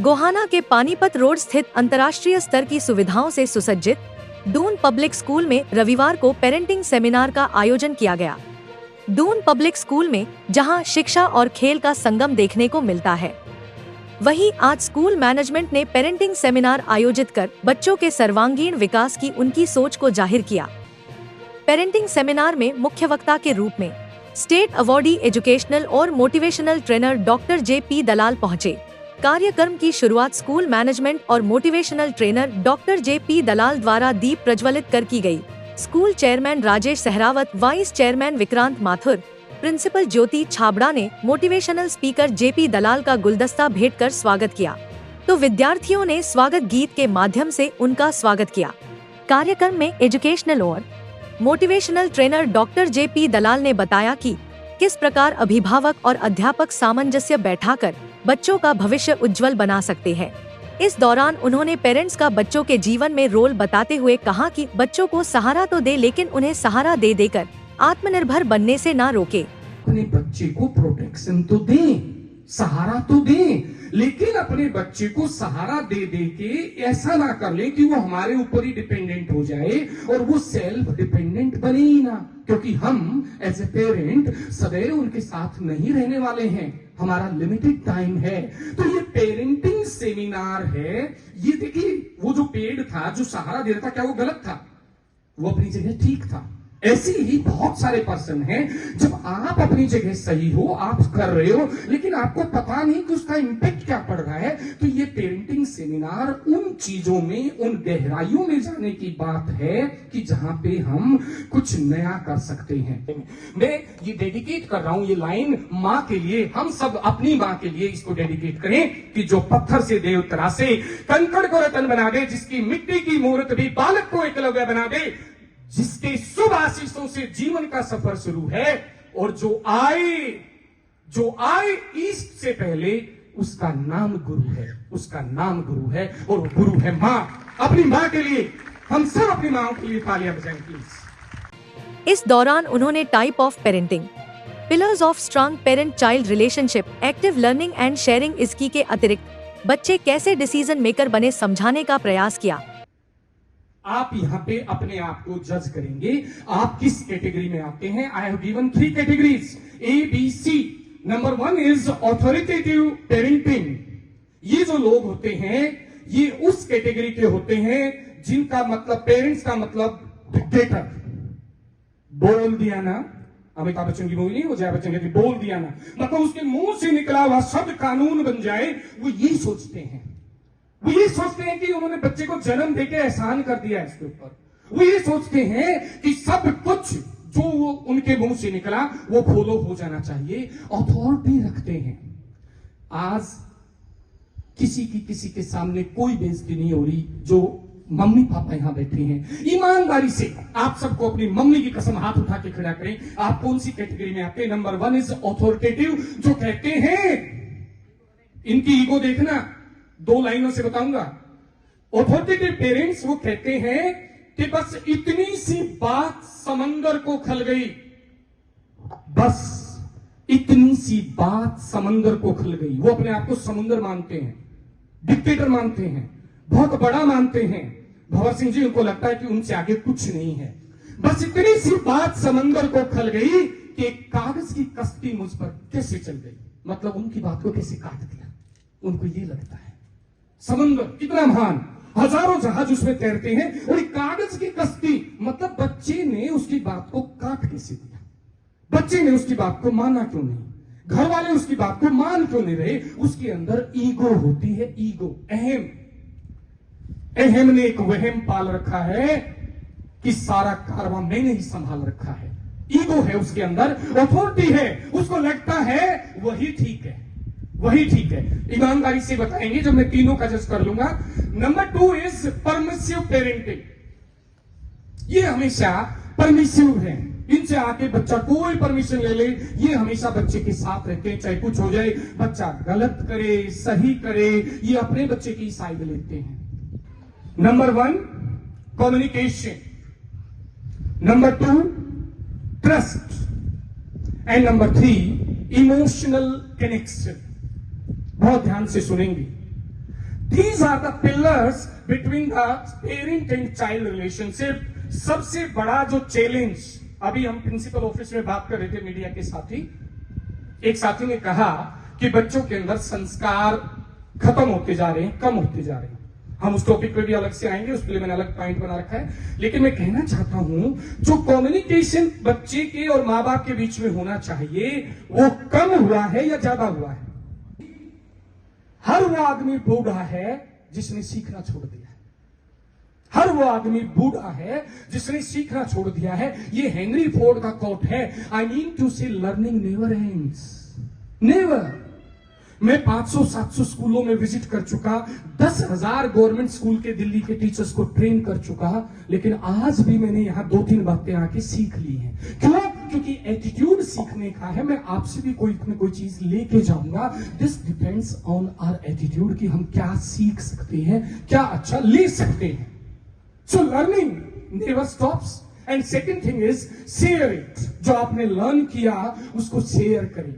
गोहाना के पानीपत रोड स्थित अंतर्राष्ट्रीय स्तर की सुविधाओं से सुसज्जित दून पब्लिक स्कूल में रविवार को पेरेंटिंग सेमिनार का आयोजन किया गया। दून पब्लिक स्कूल में जहां शिक्षा और खेल का संगम देखने को मिलता है, वहीं आज स्कूल मैनेजमेंट ने पेरेंटिंग सेमिनार आयोजित कर बच्चों के सर्वांगीण विकास की उनकी सोच को जाहिर किया। पेरेंटिंग सेमिनार में मुख्य वक्ता के रूप में स्टेट अवार्डी एजुकेशनल और motivational trainer doctor JP. Dalal पहुंचे। कार्यक्रम की शुरुआत स्कूल मैनेजमेंट और motivational trainer doctor JP. Dalal द्वारा दीप प्रज्वलित कर की गई। School chairman Rajesh Sehrawat, vice chairman Vikrant Mathur, principal Jyoti Chhabra ने मोटिवेशनल स्पीकर जे.पी. दलाल का गुलदस्ता भेंट कर स्वागत किया, तो विद्यार्थियों ने स्वागत गीत के माध्यम से उनका स्वागत किया। कार्यक्रम में एजुकेशनल और मोटिवेशनल ट्रेनर डॉक्टर जे.पी. दलाल ने बताया कि किस प्रकार अभिभावक और अध्यापक सामंजस्य बैठाकर बच्चों का भविष्य उज्जवल बना सकते हैं। इस दौरान उन्होंने पेरेंट्स का बच्चों के जीवन में रोल बताते हुए कहा कि बच्चों को सहारा तो दे, लेकिन उन्हें सहारा दे देकर आत्मनिर्भर बनने से ना रोके। अपने बच्चे को प्रोटेक्शन तो दें, सहारा तो दें, लेकिन अपने बच्चे को सहारा दे दे के ऐसा ना कर ले कि वो हमारे ऊपर ही डिपेंडेंट हो जाए और वो सेल्फ डिपेंडेंट बने ही ना, क्योंकि हम एज ए पेरेंट सदैव उनके साथ नहीं रहने वाले हैं। हमारा लिमिटेड टाइम है। तो ये पेरेंटिंग सेमिनार है। ये देखिए, वो जो पेड़ था, जो सहारा दे रहा था, क्या वो गलत था? वो अपनी जगह ठीक था। ऐसे ही बहुत सारे पर्सन हैं, जब आप अपनी जगह सही हो, आप कर रहे हो, लेकिन आपको पता नहीं कि उसका इम्पैक्ट क्या पड़ रहा है। तो ये पेरेंटिंग सेमिनार उन चीजों में, उन गहराइयों में जाने की बात है कि जहां पे हम कुछ नया कर सकते हैं। मैं ये डेडिकेट कर रहा हूं, ये लाइन माँ के लिए, हम सब अपनी माँ के लिए इसको डेडिकेट करें कि जो पत्थर से देव तरासे, कंकड़ को रतन बना दे, जिसकी मिट्टी की मूर्त भी बालक को एकलव्य बना दे, जिसके शुभ आशीषों से जीवन का सफर शुरू है, और जो आए ईस्ट से पहले, उसका नाम गुरु है, उसका नाम गुरु है, और वो गुरु है माँ। अपनी माँ के लिए हम सब अपनी माँ के लिए तालियां बजाएं प्लीज। इस दौरान उन्होंने type of parenting, pillars of strong parent child relationship, active learning and sharing, इसकी के अतिरिक्त बच्चे कैसे डिसीजन मेकर बने समझाने का प्रयास किया। आप यहाँ पे अपने आप को जज करेंगे, आप किस कैटेगरी में आते हैं। I have given 3 categories, ABC। Number 1 is authoritative parenting. ये जो लोग होते हैं, ये उस कैटेगरी के होते हैं जिनका मतलब, पेरेंट्स का मतलब डिक्टेटर। बोल दिया ना, अमिताभ बच्चन की मूवी नहीं, वो जया बच्चन कहती बोल दिया ना, मतलब उसके मुंह से निकला हुआ शब्द कानून बन जाए। वो ये सोचते हैं, वो ये सोचते हैं कि उन्होंने बच्चे को जन्म देके एहसान कर दिया इसके ऊपर। वो ये सोचते हैं कि सब कुछ जो उनके मुंह से निकला वो फॉलो हो जाना चाहिए। अथॉरिटी रखते हैं। आज किसी के सामने कोई बेइज्जती नहीं हो रही। जो मम्मी पापा यहां बैठे हैं, ईमानदारी से आप सबको अपनी मम्मी की कसम हाथ उठा के खड़ा करें, आप कौन सी कैटेगरी में आते हैं। नंबर 1 इज ऑथोरिटेटिव, जो कहते हैं, इनकी ईगो देखना, 2 लाइनों से बताऊंगा। ऑथोरिटेटिव पेरेंट्स वो कहते हैं कि बस इतनी सी बात समंदर को खल गई, बस इतनी सी बात समंदर को खल गई। वो अपने आप को समुंदर मानते हैं, डिक्टेटर मानते हैं, बहुत बड़ा मानते हैं। भंवर सिंह जी, उनको लगता है कि उनसे आगे कुछ नहीं है। बस इतनी सी बात समंदर को खल गई कि एक कागज की कश्ती मुझ पर कैसे चल गई, मतलब उनकी बात को कैसे काट दिया। उनको ये लगता है समंदर कितना महान, हजारों जहाज उसमें तैरते हैं, और एक कागज की कश्ती, मतलब बच्चे ने उसकी बात को काट कैसे दिया। बच्चे ने उसकी बात को माना क्यों नहीं, घर वाले उसकी बात को मान क्यों नहीं रहे। उसके अंदर ईगो होती है, ईगो, अहम ने एक वहम पाल रखा है कि सारा कारवां मैंने ही संभाल रखा है। ईगो है उसके अंदर, अथॉरिटी है, उसको लगता है वही ठीक है, वही ठीक है। ईमानदारी से बताएंगे, जब मैं तीनों का जज कर लूंगा। Number 2 is permissive parenting. ये हमेशा परमिसिव है, इनसे आके बच्चा कोई परमिशन ले ले, ये हमेशा बच्चे के साथ रहते हैं, चाहे कुछ हो जाए, बच्चा गलत करे सही करे, ये अपने बच्चे की साइड लेते हैं। Number 1 communication, number 2 trust, and number 3 emotional connection. बहुत ध्यान से सुनेंगे। These are the pillars between the parent and child relationship. सबसे बड़ा जो चैलेंज, अभी हम प्रिंसिपल ऑफिस में बात कर रहे थे मीडिया के साथी, एक साथी ने कहा कि बच्चों के अंदर संस्कार खत्म होते जा रहे हैं, कम होते जा रहे हैं। हम उस टॉपिक पे भी अलग से आएंगे, उसके लिए मैंने अलग पॉइंट बना रखा है। लेकिन मैं कहना चाहता हूं, जो कम्युनिकेशन बच्चे के और माँ बाप के बीच में होना चाहिए, वो कम हुआ है या ज्यादा हुआ है? हर वो आदमी बूढ़ा है जिसने सीखना छोड़ दिया है। हर वो आदमी बूढ़ा है जिसने सीखना छोड़ दिया है। ये हेनरी फोर्ड का कोट है, आई मीन टू से लर्निंग नेवर एंड्स, नेवर। मैं 500-700 स्कूलों में विजिट कर चुका, 10,000 गवर्नमेंट स्कूल के दिल्ली के टीचर्स को ट्रेन कर चुका, लेकिन आज भी मैंने यहां 2-3 बातें आके सीख ली हैं। क्यों? क्योंकि एटीट्यूड सीखने का है। मैं आपसे भी कोई न कोई चीज लेके जाऊंगा। This depends on our attitude कि हम क्या सीख सकते हैं, क्या अच्छा ले सकते हैं। So learning never stops. And second thing is share it. जो आपने लर्न किया उसको शेयर करें,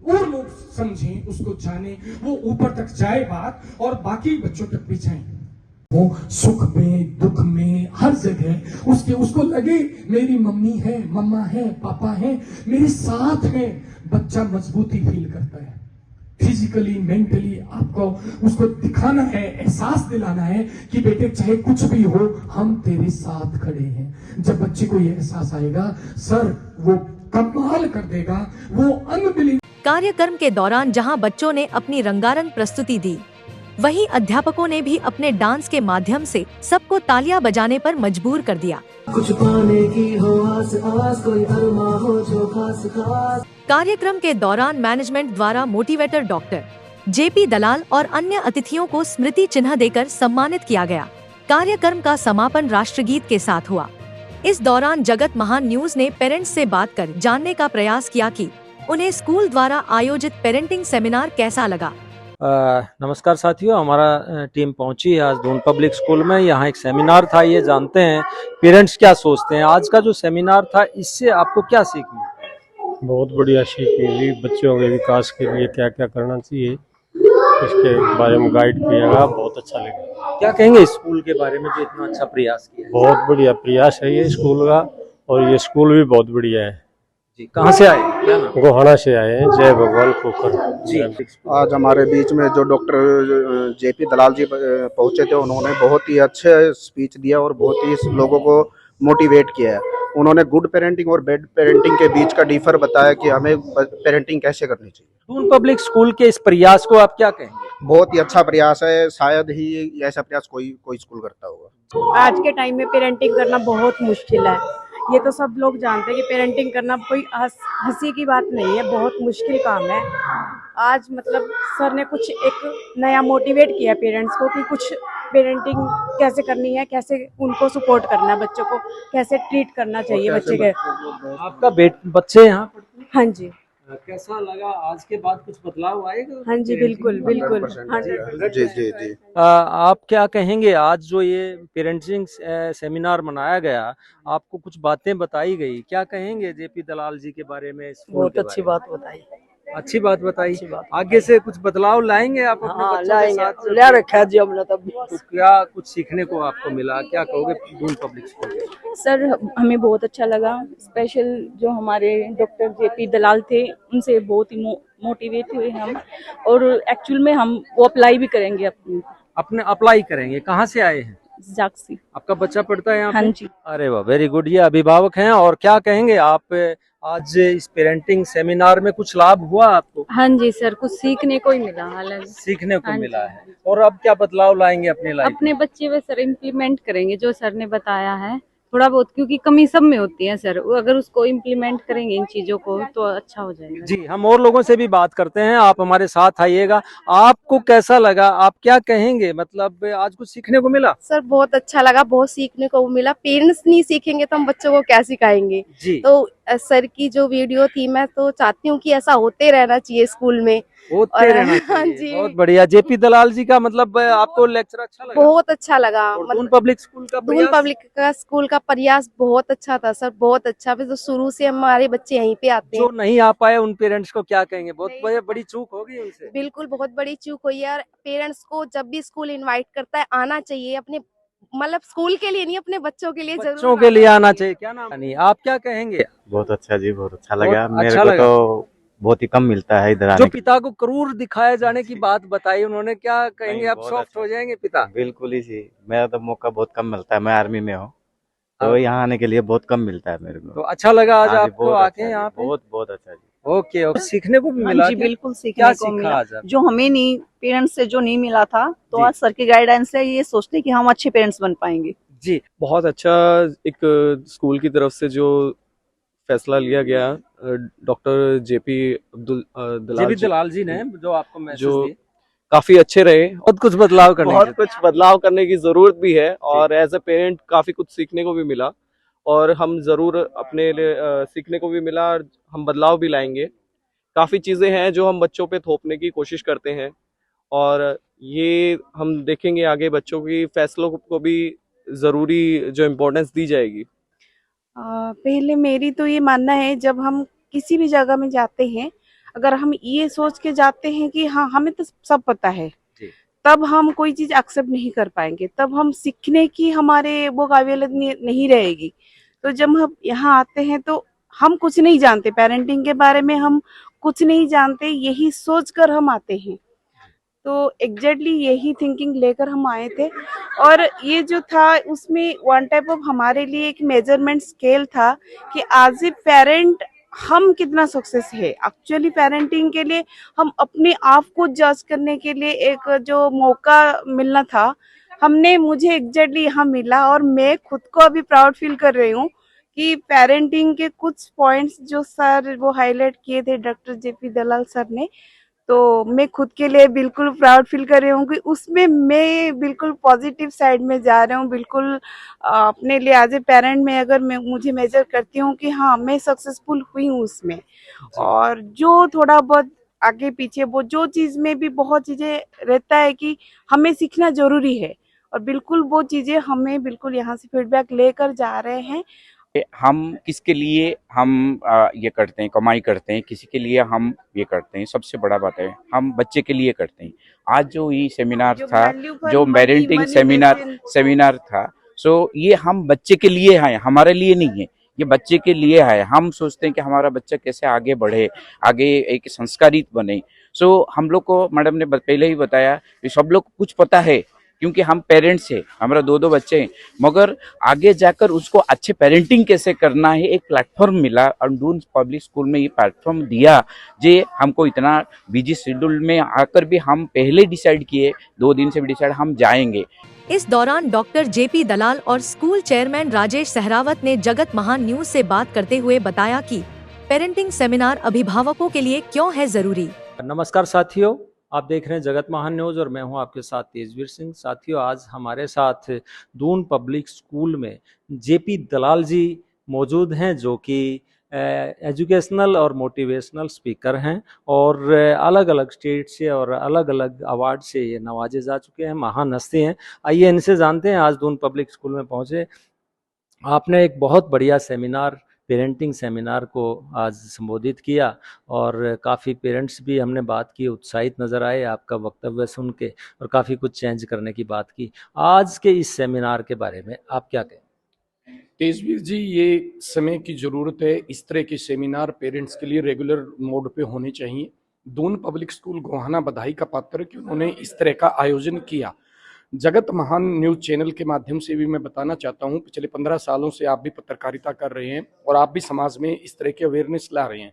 और लोग समझें, उसको जाने, वो ऊपर तक जाए बात, और बाकी बच्चों तक भी जाए। वो सुख में, दुख में, हर जगह उसको लगे मेरी मम्मी है, मम्मा है, पापा है, मेरे साथ है। बच्चा मजबूती फील करता है, फिजिकली, मेंटली। आपको उसको दिखाना है, एहसास दिलाना है कि बेटे चाहे कुछ भी हो, हम तेरे साथ खड़े हैं। जब बच्चे को ये एहसास आएगा, सर वो कमाल कर देगा, वो अनबिलीव। कार्यक्रम के दौरान जहां बच्चों ने अपनी रंगारंग प्रस्तुति दी, वहीं अध्यापकों ने भी अपने डांस के माध्यम से सबको तालियां बजाने पर मजबूर कर दिया। कुछ पाने की हो आस आस, कोई अरमा हो जो खास खास। कार्यक्रम के दौरान मैनेजमेंट द्वारा मोटिवेटर डॉक्टर जेपी दलाल और अन्य अतिथियों को स्मृति चिन्ह देकर सम्मानित किया गया। कार्यक्रम का समापन राष्ट्रगीत के साथ हुआ। इस दौरान जगत महान न्यूज ने पेरेंट्स से बात कर जानने का प्रयास किया कि उन्हें स्कूल द्वारा आयोजित पेरेंटिंग सेमिनार कैसा लगा। नमस्कार साथियों, हमारा टीम पहुंची है आज दून पब्लिक स्कूल में। यहाँ एक सेमिनार था, ये जानते हैं पेरेंट्स क्या सोचते हैं। आज का जो सेमिनार था, इससे आपको क्या सीख मिली? बहुत बढ़िया सीख मिली। बच्चों के विकास के लिए क्या क्या करना चाहिए, इसके बारे में गाइड किया गया, बहुत अच्छा लगा। क्या कहेंगे स्कूल के बारे में जो इतना अच्छा प्रयास किया? बहुत बढ़िया प्रयास है ये स्कूल का, और ये स्कूल भी बहुत बढ़िया है जी। कहाँ से आए, क्या नाम? गोहाना से आए हैं। जय भगवान खोकर जी। आज हमारे बीच में जो डॉक्टर जेपी दलाल जी पहुंचे थे, उन्होंने बहुत ही अच्छे स्पीच दिया और बहुत ही लोगों को मोटिवेट किया है। उन्होंने गुड पेरेंटिंग और बैड पेरेंटिंग के बीच का डिफर बताया कि हमें पेरेंटिंग कैसे करनी चाहिए। दून पब्लिक स्कूल के इस प्रयास को आप क्या कहेंगे? बहुत ही अच्छा प्रयास है, शायद ही ऐसा प्रयास कोई स्कूल करता होगा। आज के टाइम में पेरेंटिंग करना बहुत मुश्किल है। ये तो सब लोग जानते हैं कि पेरेंटिंग करना कोई हंसी की बात नहीं है, बहुत मुश्किल काम है। आज मतलब सर ने कुछ एक नया मोटिवेट किया पेरेंट्स को कि कुछ पेरेंटिंग कैसे करनी है, कैसे उनको सपोर्ट करना है, बच्चों को कैसे ट्रीट करना चाहिए बच्चे के। आपका बच्चे यहाँ पढ़ते हैं? हाँ जी। कैसा लगा? आज के बाद कुछ बदलाव आएगा? हाँ जी, बिल्कुल बिल्कुल। जी जी जी। आप क्या कहेंगे, आज जो ये पेरेंटिंग सेमिनार मनाया गया, आपको कुछ बातें बताई गई, क्या कहेंगे जेपी दलाल जी के बारे में? बहुत अच्छी बात बताई, अच्छी बात बताई। आगे से कुछ बदलाव लाएंगे आप अपने हाँ बच्चों के साथ? ले रखा है जी हमने तब। तो क्या कुछ सीखने को आपको मिला, क्या कहोगे दून पब्लिक स्कूल के? सर हमें बहुत अच्छा लगा। स्पेशल जो हमारे डॉक्टर जेपी दलाल थे, उनसे बहुत ही मोटिवेट हुए हम, और एक्चुअल में हम वो अप्लाई भी करेंगे अपने अप्लाई करेंगे। कहाँ से आए हैं? जागसी। आपका बच्चा पढ़ता है यहाँ पे? हाँ जी। अरे वाह, वेरी गुड। ये अभिभावक हैं, और क्या कहेंगे आप, आज इस पेरेंटिंग सेमिनार में कुछ लाभ हुआ आपको? हाँ जी सर, कुछ सीखने को ही मिला। हालांकि सीखने को हाँ मिला है। और अब क्या बदलाव लाएंगे अपने लाइफ अपने बच्चे में सर इम्प्लीमेंट करेंगे जो सर ने बताया है, थोड़ा बहुत, क्योंकि कमी सब में होती है सर। अगर उसको इम्प्लीमेंट करेंगे इन चीजों को तो अच्छा हो जाएगा। जी, हम और लोगों से भी बात करते हैं, आप हमारे साथ आइएगा। आपको कैसा लगा, आप क्या कहेंगे? मतलब आज कुछ सीखने को मिला? सर बहुत अच्छा लगा, बहुत सीखने को मिला। पेरेंट्स नहीं सीखेंगे तो हम बच्चों को क्या सिखाएंगे? जी। तो सर की जो वीडियो थी, मैं तो चाहती हूँ कि ऐसा होते रहना चाहिए स्कूल में। होते और रहना हाँ चाहिए। जी, बहुत बढ़िया। जेपी दलाल जी का मतलब आपको लेक्चर अच्छा लगा? बहुत अच्छा लगा। और दून पब्लिक स्कूल का दून प्रयास? पब्लिक का स्कूल का प्रयास बहुत अच्छा था सर, बहुत अच्छा। भी तो शुरू से हमारे बच्चे यहीं पे आते जो हैं। नहीं आ पाए उन पेरेंट्स को क्या कहेंगे? बहुत नहीं। बड़ी चूक होगी उनसे। बिल्कुल बहुत बड़ी चूक हुई है। और पेरेंट्स को जब भी स्कूल इनवाइट करता है आना चाहिए, अपने मतलब स्कूल के लिए नहीं, अपने बच्चों के लिए जरूर बच्चों के लिए आना चाहिए। क्या नाम? नहीं, आप क्या कहेंगे? बहुत अच्छा जी, बहुत अच्छा बहुत लगा। मेरे अच्छा को लगा। तो बहुत ही कम मिलता है इधर जो आने के। पिता को क्रूर दिखाए जाने की बात बताई उन्होंने, क्या कहेंगे? नहीं, आप बहुत सॉफ्ट अच्छा। हो जाएंगे पिता? बिल्कुल ही जी, मेरा तो मौका बहुत कम मिलता है, मैं आर्मी में हूँ, तो अब यहाँ आने के लिए बहुत कम मिलता है मेरे तो को। अच्छा लगा आज हाँ जी, आपको बहुत आके अच्छा यहाँ जी, पे? बहुत बहुत अच्छा जी। ओके, और सीखने को भी हाँ मिला जी, क्या? बिल्कुल क्या सीखने को सीखा मिला। आज आप? जो हमें नहीं, पेरेंट्स से जो नहीं मिला था, तो जी। आज सर की गाइडेंस से ये सोचते हैं कि हम अच्छे पेरेंट्स बन पाएंगे। जी, बहुत अच्छा एक स्कूल की तरफ से जो फैसला लिया गया, डॉक्टर जेपी जेबी दलाल जी दलाल जी ने जो आपको मैसेज जो दिए, काफी अच्छे रहे। बहुत कुछ बदलाव करने बहुत की कुछ बदलाव करने की जरूरत भी है, और एज अ पेरेंट काफी कुछ सीखने को भी मिला, और हम जरूर अपने लिए सीखने को भी मिला, और हम बदलाव भी लाएंगे। काफी चीजें हैं जो हम बच्चों पे थोपने की कोशिश करते हैं, और ये हम देखेंगे आगे बच्चों की फैसलों को भी जरूरी जो इम्पोर्टेंस दी जाएगी। पहले मेरी तो ये मानना है, जब हम किसी भी जगह में जाते हैं, अगर हम ये सोच के जाते हैं कि हाँ हमें तो सब पता है, जी। तब हम कोई चीज एक्सेप्ट नहीं कर पाएंगे, तब हम सीखने की हमारे वो काबिलियत नहीं रहेगी। तो जब हम यहाँ आते हैं तो हम कुछ नहीं जानते, पेरेंटिंग के बारे में हम कुछ नहीं जानते, यही सोच कर हम आते हैं। तो एग्जैक्टली यही थिंकिंग लेकर हम आए थे। और ये जो था उसमें वन टाइप ऑफ हमारे लिए एक मेजरमेंट स्केल था कि एज ए पेरेंट हम कितना सक्सेस है। एक्चुअली पेरेंटिंग के लिए हम अपने आप को जज करने के लिए एक जो मौका मिलना था, मुझे एग्जैक्टली यहाँ मिला। और मैं खुद को अभी प्राउड फील कर रही हूँ कि पेरेंटिंग के कुछ पॉइंट्स जो सर वो हाईलाइट किए थे डॉक्टर जेपी दलाल सर ने, तो मैं खुद के लिए बिल्कुल प्राउड फील कर रही हूँ कि उसमें मैं बिल्कुल पॉजिटिव साइड में जा रही हूँ। बिल्कुल अपने लिए एज ए पेरेंट में अगर मैं मुझे मेजर करती हूँ कि हाँ मैं सक्सेसफुल हुई हूँ उसमें। और जो थोड़ा बहुत आगे पीछे वो जो चीज़ में भी बहुत चीज़ें रहता है कि हमें सीखना जरूरी है, और बिल्कुल वो चीज़ें हमें बिल्कुल यहाँ से फीडबैक लेकर जा रहे हैं। हम किसके लिए हम ये करते हैं, कमाई करते हैं, किसी के लिए हम ये करते हैं, सबसे बड़ा बात है हम बच्चे के लिए करते हैं। आज जो ये सेमिनार था, जो पेरेंटिंग सेमिनार था, सो ये हम बच्चे के लिए है, हमारे लिए नहीं है, ये बच्चे के लिए है। हम सोचते हैं कि हमारा बच्चा कैसे आगे बढ़े, आगे एक संस्कारित बने। सो हम लोग को मैडम ने पहले ही बताया कि सब लोग कुछ पता है, क्योंकि हम पेरेंट्स हैं, हमारा दो बच्चे हैं, मगर आगे जाकर उसको अच्छे पेरेंटिंग कैसे करना है एक प्लेटफॉर्म मिला, और दून पब्लिक स्कूल में ये प्लेटफॉर्म दिया। जे हमको इतना बिजी शेड्यूल में आकर भी हम पहले डिसाइड किए, 2 दिन से भी डिसाइड हम जाएंगे। इस दौरान डॉक्टर जेपी दलाल और स्कूल चेयरमैन राजेश सहरावत ने जगत महान न्यूज से बात करते हुए बताया कि पेरेंटिंग सेमिनार अभिभावकों के लिए क्यों है जरूरी। नमस्कार साथियों, आप देख रहे हैं जगत महान न्यूज और मैं हूं आपके साथ तेजवीर सिंह। साथियों, आज हमारे साथ दून पब्लिक स्कूल में जेपी दलाल जी मौजूद हैं, जो कि एजुकेशनल और मोटिवेशनल स्पीकर हैं, और अलग अलग स्टेट से और अलग अलग अवार्ड से ये नवाजे जा चुके हैं, महान हस्ती हैं। आइए इनसे जानते हैं। आज दून पब्लिक स्कूल में पहुंचे, आपने एक बहुत बढ़िया सेमिनार, पेरेंटिंग सेमिनार को आज संबोधित किया, और काफ़ी पेरेंट्स भी हमने बात की, उत्साहित नज़र आए आपका वक्तव्य सुन के, और काफ़ी कुछ चेंज करने की बात की। आज के इस सेमिनार के बारे में आप क्या कहें? तेजवीर जी, ये समय की ज़रूरत है, इस तरह के सेमिनार पेरेंट्स के लिए रेगुलर मोड पे होने चाहिए। दून पब्लिक स्कूल गोहाना बधाई का पात्र है कि उन्होंने इस तरह का आयोजन किया। जगत महान न्यूज़ चैनल के माध्यम से भी मैं बताना चाहता हूं, पिछले 15 सालों से आप भी पत्रकारिता कर रहे हैं और आप भी समाज में इस तरह के अवेयरनेस ला रहे हैं।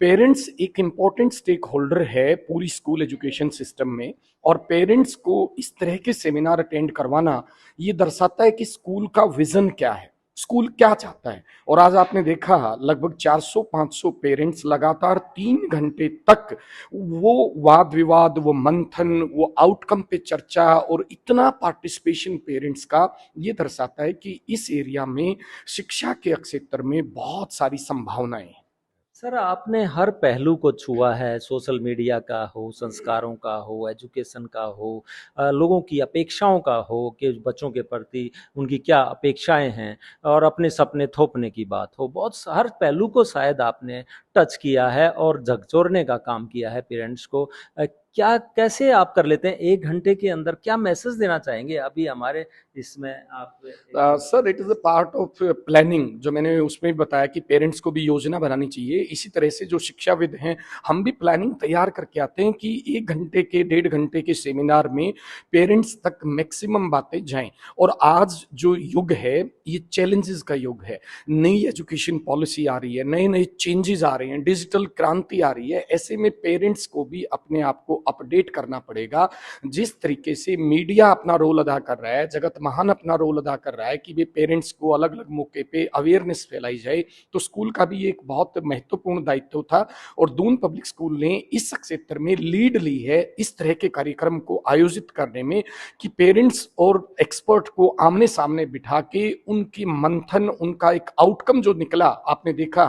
पेरेंट्स एक इम्पॉर्टेंट स्टेक होल्डर है पूरी स्कूल एजुकेशन सिस्टम में, और पेरेंट्स को इस तरह के सेमिनार अटेंड करवाना ये दर्शाता है कि स्कूल का विजन क्या है, स्कूल क्या चाहता है। और आज आपने देखा लगभग 400-500 पेरेंट्स लगातार 3 घंटे तक वो वाद विवाद, वो मंथन, वो आउटकम पे चर्चा और इतना पार्टिसिपेशन पेरेंट्स का, ये दर्शाता है कि इस एरिया में शिक्षा के क्षेत्र में बहुत सारी संभावनाएं हैं। सर, आपने हर पहलू को छुआ है, सोशल मीडिया का हो, संस्कारों का हो, एजुकेशन का हो, लोगों की अपेक्षाओं का हो कि बच्चों के प्रति उनकी क्या अपेक्षाएं हैं, और अपने सपने थोपने की बात हो। बहुत हर पहलू को शायद आपने टच किया है और झकझोरने का काम किया है पेरेंट्स को। क्या कैसे आप कर लेते हैं 1 घंटे के अंदर, क्या मैसेज देना चाहेंगे अभी हमारे इसमें आप? Sir, it is a part of planning, जो मैंने उसमें बताया कि पेरेंट्स को भी योजना बनानी चाहिए। इसी तरह से जो शिक्षाविद हैं, हम भी प्लानिंग तैयार करके आते हैं कि 1 घंटे के 1.5 घंटे के सेमिनार में पेरेंट्स तक मैक्सिमम बातें जाएं। और आज जो युग है, ये चैलेंजेस का युग है। नई एजुकेशन पॉलिसी आ रही है, नए नए चेंजेस आ रहे हैं, डिजिटल क्रांति आ रही है। ऐसे में पेरेंट्स को भी अपने आप को अपडेट करना पड़ेगा। जिस तरीके से मीडिया अपना रोल अदा कर रहा है, जगत महान अपना रोल अदा कर रहा है कि वे पेरेंट्स को अलग अलग मौके पे अवेयरनेस फैलाई जाए, तो स्कूल का भी एक बहुत महत्वपूर्ण दायित्व था। और दून पब्लिक स्कूल ने इस क्षेत्र में लीड ली है इस तरह के कार्यक्रम को आयोजित करने में कि पेरेंट्स और एक्सपर्ट को आमने सामने बिठा के उनकी मंथन, उनका एक आउटकम जो निकला, आपने देखा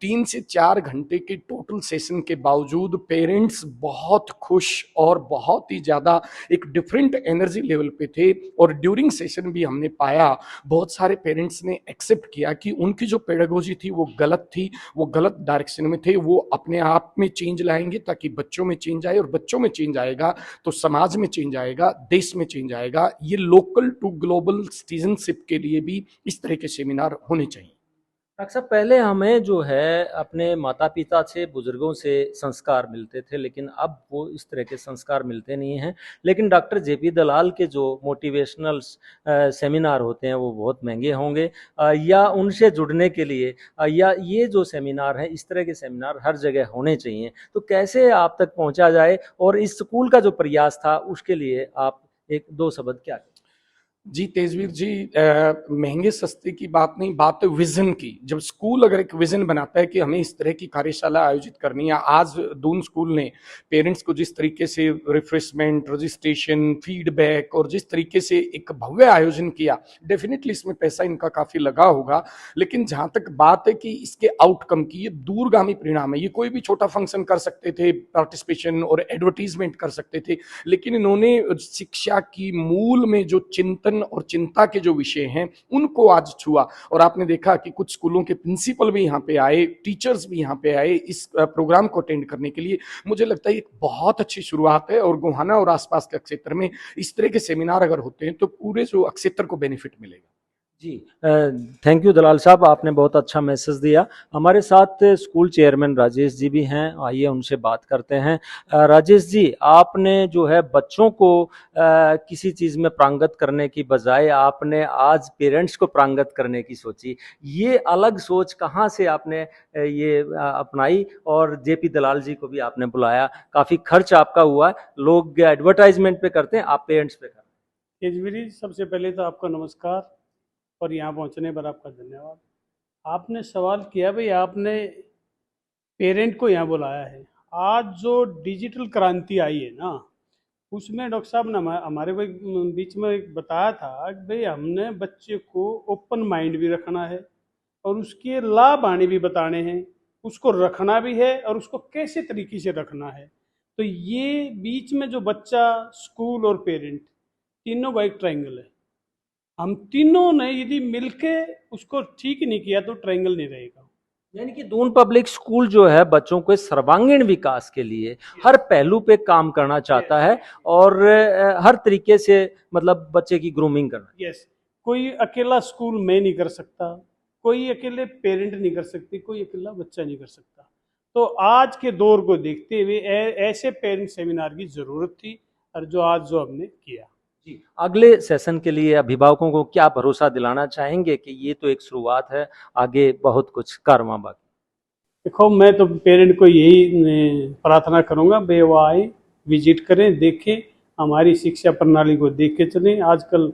3 से 4 घंटे के टोटल सेशन के बावजूद पेरेंट्स बहुत खुश और बहुत ही ज्यादा एक डिफरेंट एनर्जी लेवल पे थे। और ड्यूरिंग सेशन भी हमने पाया बहुत सारे पेरेंट्स ने एक्सेप्ट किया कि उनकी जो पेडागोजी थी वो गलत थी, वो गलत डायरेक्शन में थे। वो अपने आप में चेंज लाएंगे ताकि बच्चों में चेंज आए, और बच्चों में चेंज आएगा तो समाज में चेंज आएगा, देश में चेंज आएगा। ये लोकल टू ग्लोबल सिटीजनशिप के लिए भी इस तरह के सेमिनार होने चाहिए। डॉक्टर साहब, पहले हमें जो है अपने माता पिता से, बुजुर्गों से संस्कार मिलते थे, लेकिन अब वो इस तरह के संस्कार मिलते नहीं हैं। लेकिन डॉक्टर जेपी दलाल के जो मोटिवेशनल सेमिनार होते हैं वो बहुत महंगे होंगे, या उनसे जुड़ने के लिए या ये जो सेमिनार है, इस तरह के सेमिनार हर जगह होने चाहिए। तो कैसे आप तक पहुंचा जाए, और इस स्कूल का जो प्रयास था उसके लिए आप 1-2 शब्द क्या कहें? जी तेजवीर जी, महंगे सस्ते की बात नहीं, बात है विजन की। जब स्कूल अगर एक विजन बनाता है कि हमें इस तरह की कार्यशाला आयोजित करनी है, आज दून स्कूल ने पेरेंट्स को जिस तरीके से रिफ्रेशमेंट, रजिस्ट्रेशन, फीडबैक और जिस तरीके से एक भव्य आयोजन किया, डेफिनेटली इसमें पैसा इनका काफी लगा होगा। लेकिन जहां तक बात है कि इसके आउटकम की, ये दूरगामी परिणाम है। ये कोई भी छोटा फंक्शन कर सकते थे, पार्टिसिपेशन और एडवर्टीजमेंट कर सकते थे, लेकिन इन्होंने शिक्षा की मूल में जो चिंतन और चिंता के जो विषय हैं उनको आज छुआ। और आपने देखा कि कुछ स्कूलों के प्रिंसिपल भी यहाँ पे आए, टीचर्स भी यहाँ पे आए इस प्रोग्राम को अटेंड करने के लिए। मुझे लगता है एक बहुत अच्छी शुरुआत है, और गोहाना और आसपास के क्षेत्र में इस तरह के सेमिनार अगर होते हैं तो पूरे जो क्षेत्र को बेनिफिट मिलेगा। जी, थैंक यू दलाल साहब, आपने बहुत अच्छा मैसेज दिया। हमारे साथ स्कूल चेयरमैन राजेश जी भी हैं, आइए उनसे बात करते हैं। राजेश जी, आपने जो है बच्चों को किसी चीज़ में प्रांगत करने की बजाय आपने आज पेरेंट्स को प्रांगत करने की सोची। ये अलग सोच कहाँ से आपने ये अपनाई, और जेपी दलाल जी को भी आपने बुलाया? काफ़ी खर्च आपका हुआ, लोग एडवर्टाइजमेंट पे करते हैं, आप पेरेंट्स पे करते हैं। तेजवीर, सबसे पहले तो आपका नमस्कार और यहाँ पहुँचने पर आपका धन्यवाद। आपने सवाल किया भाई, आपने पेरेंट को यहाँ बुलाया है। आज जो डिजिटल क्रांति आई है ना, उसमें डॉक्टर साहब ने हमारे बीच में बताया था कि भाई हमने बच्चे को ओपन माइंड भी रखना है और उसके लाभ आने भी बताने हैं, उसको रखना भी है और उसको कैसे तरीके से रखना है। तो ये बीच में जो बच्चा, स्कूल और पेरेंट, तीनों का एक ट्रायंगल है। हम तीनों ने यदि मिलके उसको ठीक नहीं किया तो ट्रायंगल नहीं रहेगा। यानी कि दून पब्लिक स्कूल जो है बच्चों के सर्वांगीण विकास के लिए हर पहलू पे काम करना चाहता है, और हर तरीके से मतलब बच्चे की ग्रूमिंग करना। यस, कोई अकेला स्कूल में नहीं कर सकता, कोई अकेले पेरेंट नहीं कर सकती, कोई अकेला बच्चा नहीं कर सकता। तो आज के दौर को देखते हुए ऐसे पेरेंट सेमिनार की जरूरत थी, और जो आज जो हमने किया। जी, अगले सेशन के लिए अभिभावकों को क्या भरोसा दिलाना चाहेंगे कि ये तो एक शुरुआत है, आगे बहुत कुछ कारवां बाकी? देखो, मैं तो पेरेंट को यही प्रार्थना करूंगा, वे वो आए, विजिट करें, देखें, हमारी शिक्षा प्रणाली को देख के चलें। आजकल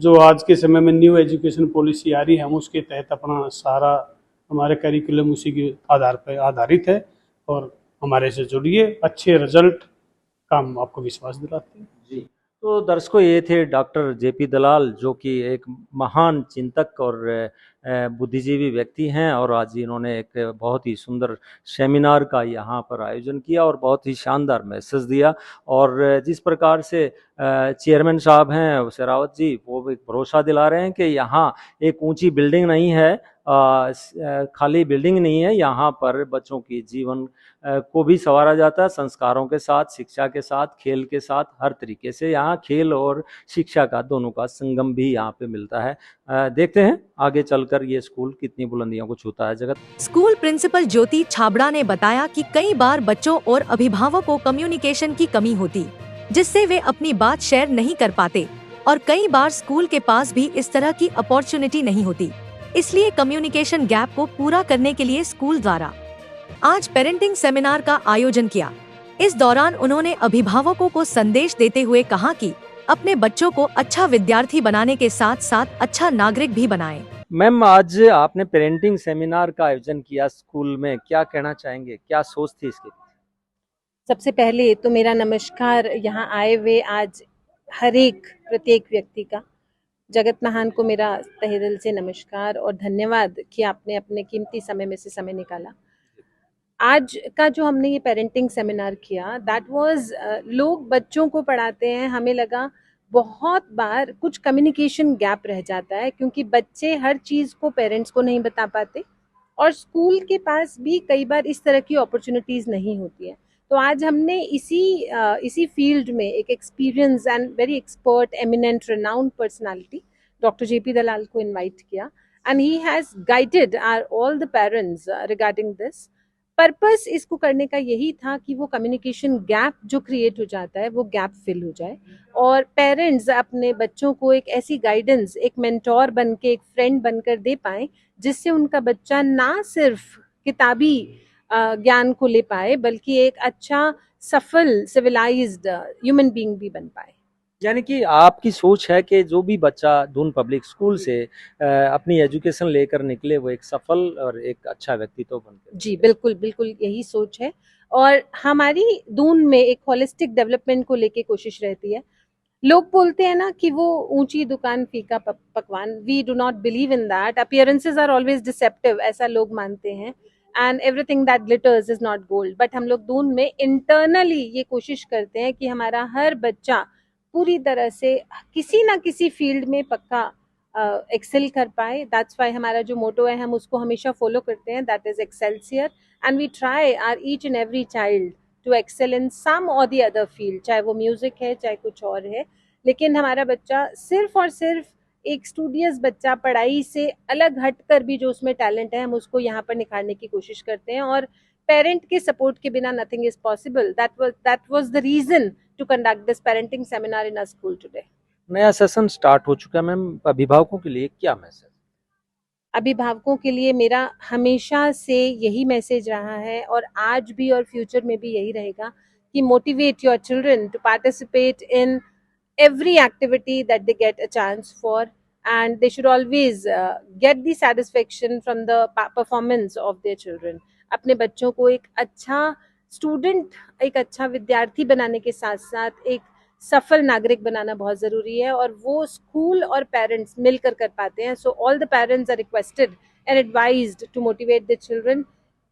जो आज के समय में न्यू एजुकेशन पॉलिसी आ रही है, हम उसके तहत अपना सारा हमारे करिकुलम उसी के आधार पर आधारित है। और हमारे से जुड़िए, अच्छे रिजल्ट का हम आपको विश्वास दिलाते हैं। जी, तो दर्शकों, ये थे डॉक्टर जेपी दलाल, जो कि एक महान चिंतक और बुद्धिजीवी व्यक्ति हैं, और आज इन्होंने एक बहुत ही सुंदर सेमिनार का यहाँ पर आयोजन किया और बहुत ही शानदार मैसेज दिया। और जिस प्रकार से चेयरमैन साहब हैं शेरावत जी, वो एक भरोसा दिला रहे हैं कि यहाँ एक ऊंची बिल्डिंग नहीं है, खाली बिल्डिंग नहीं है, यहाँ पर बच्चों की जीवन को भी संवारा जाता है, संस्कारों के साथ, शिक्षा के साथ, खेल के साथ, हर तरीके से यहाँ खेल और शिक्षा का दोनों का संगम भी यहाँ पे मिलता है। देखते हैं आगे चलकर ये स्कूल कितनी बुलंदियों को छूता है। जगत स्कूल प्रिंसिपल ज्योति छाबड़ा ने बताया कि कई बार बच्चों और अभिभावकों को कम्युनिकेशन की कमी होती, जिससे वे अपनी बात शेयर नहीं कर पाते, और कई बार स्कूल के पास भी इस तरह की अपॉर्चुनिटी नहीं होती। इसलिए कम्युनिकेशन गैप को पूरा करने के लिए स्कूल द्वारा आज पेरेंटिंग सेमिनार का आयोजन किया। इस दौरान उन्होंने अभिभावकों को संदेश देते हुए कहा कि अपने बच्चों को अच्छा विद्यार्थी बनाने के साथ साथ अच्छा नागरिक भी बनाएं। मैम, आज आपने पेरेंटिंग सेमिनार का आयोजन किया स्कूल में, क्या कहना चाहेंगे, क्या सोच थी इसके? सबसे पहले तो मेरा नमस्कार यहाँ आए हुए आज प्रत्येक व्यक्ति का। जगत महान को मेरा तहे दिल से नमस्कार और धन्यवाद कि आपने अपने कीमती समय में से समय निकाला। आज का जो हमने ये पेरेंटिंग सेमिनार किया, दैट वाज लोग बच्चों को पढ़ाते हैं, हमें लगा बहुत बार कुछ कम्युनिकेशन गैप रह जाता है, क्योंकि बच्चे हर चीज़ को पेरेंट्स को नहीं बता पाते और स्कूल के पास भी कई बार इस तरह की अपॉर्चुनिटीज़ नहीं होती है। तो आज हमने इसी फील्ड में एक experience and very expert, eminent, renowned personality doctor JP Dalal को इनवाइट किया, and he has guided all the parents regarding this. Purpose इसको करने का यही था कि वो कम्युनिकेशन गैप जो क्रिएट हो जाता है वो गैप फिल हो जाए, और पेरेंट्स अपने बच्चों को एक ऐसी गाइडेंस, एक मेंटोर बन के, एक फ्रेंड बनकर दे पाएँ, जिससे उनका बच्चा ना सिर्फ किताबी ज्ञान को ले पाए, बल्कि एक अच्छा, सफल, सिविलाइज्ड ह्यूमन बीइंग भी बन पाए। यानी कि आपकी सोच है कि जो भी बच्चा दून पब्लिक स्कूल से अपनी एजुकेशन लेकर निकले, वो एक सफल और एक अच्छा व्यक्तित्व बनते। जी बिल्कुल, बिल्कुल यही सोच है, और हमारी दून में एक होलिस्टिक डेवलपमेंट को लेके कोशिश रहती है। लोग बोलते हैं ना कि वो ऊंची दुकान फीका पकवान, we do not believe in that. Appearances are always deceptive, ऐसा लोग मानते हैं, and everything that glitters is not gold. But हम लोग दून में इंटरनली ये कोशिश करते हैं कि हमारा हर बच्चा पूरी तरह से किसी ना किसी फील्ड में पक्का एक्सेल कर पाए। दैट्स वाई हमारा जो मोटो है, हम उसको हमेशा फॉलो करते हैं, that is excelsior, and we try our each and every child to excel in some or the other field, चाहे वो म्यूजिक है, चाहे कुछ और है। लेकिन हमारा बच्चा सिर्फ और सिर्फ एक स्टूडियस बच्चा, पढ़ाई से अलग हटकर भी जो उसमें टैलेंट है, हम उसको यहाँ पर निखारने की कोशिश करते हैं, और पेरेंट के सपोर्ट के बिना nothing is possible. That was the reason to conduct this parenting seminar in a school today. नया सेशन स्टार्ट हो चुका है मैम, अभिभावकों के लिए क्या मैसेज? अभिभावकों के लिए मेरा हमेशा से यही मैसेज रहा है, और आज भी और फ्यूचर में भी यही रहेगा, कि motivate your children to participate in every activity that they get a chance for, and they should always get the satisfaction from the performance of their children. अपने बच्चों को एक अच्छा स्टूडेंट, एक अच्छा विद्यार्थी बनाने के साथ साथ एक सफल नागरिक बनाना बहुत ज़रूरी है, और वो स्कूल और पेरेंट्स मिलकर कर पाते हैं। So all the parents are requested and advised to motivate the children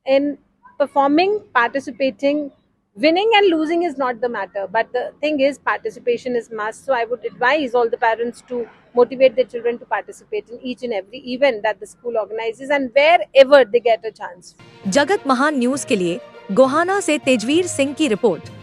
in performing, participating. Winning and losing is not the matter, but the thing is participation is must. So I would advise all the parents to motivate their children to participate in each and every event that the school organizes and wherever they get a chance. जगत महान news के लिए गोहाना से तेजवीर सिंह की report.